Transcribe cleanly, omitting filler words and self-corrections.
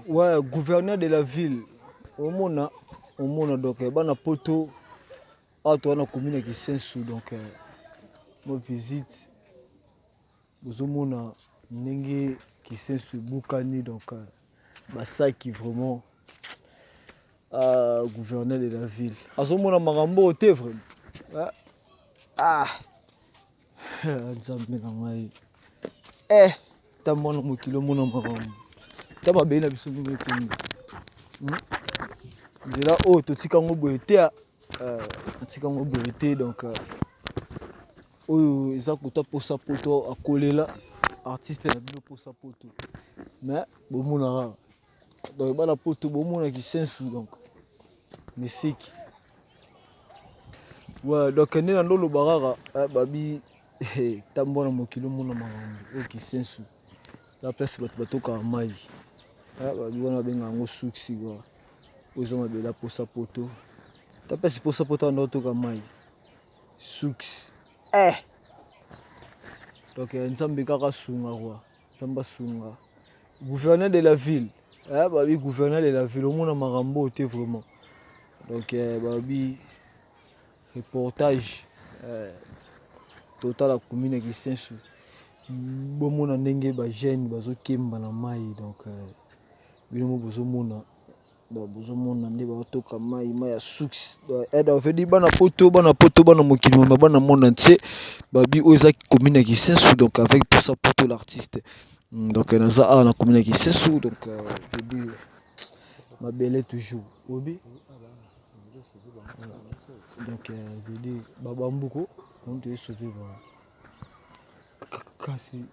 Ouais, gouverneur de la ville. Au monde, donc, bana poto, ah, toi, on a commune qui s'insu, donc, moi, visite, vous monde, n'engue qui s'insu, Boukani, donc, ça qui vraiment, gouverneur de la ville. À ce moment-là, Marambo, t'es vraiment. Ah, Nzambe na ngai. Ta mwana mokilo mona Marambo. Ta mabe na biso ndenge koni. Nzela oyo totika ngo boye te, totika ngo boye te, donc oyo eza kota posa poto akolela artiste na bino posa poto. Mais bomona donc bana poto bomona ki sensu donc musique. Ouais, donc nde na ndolo barara babi ta mwana mokilo mona Marambo oyo ki sensu. La place bato batoka mai. Babi wana benga ngo suksi quoi. Ozo mabela posa poto. Ta place posa poto ndo toka mai. Suks. Donc Nzambe kaka sunga quoi. Nzamba sunga. Gouverneur de la ville. Babi gouverneur de la ville. Au monde Marambo était vraiment. Donc babi reportage total la commune qui sensu. Bon mona ndenge ba jeune bazo kemba na mai donc bino bozo mona bozo mona nde ba toka mai ya suks. Donc veut dire bana poto bana mokili ma bana monde entier babi oza commune qui sensu donc avec tout ça poto l'artiste. Donc naza na commune qui sensu donc veut dire ma belle toujours. Obi donc veut dire baba mbuko on te sauver voilà. Kasi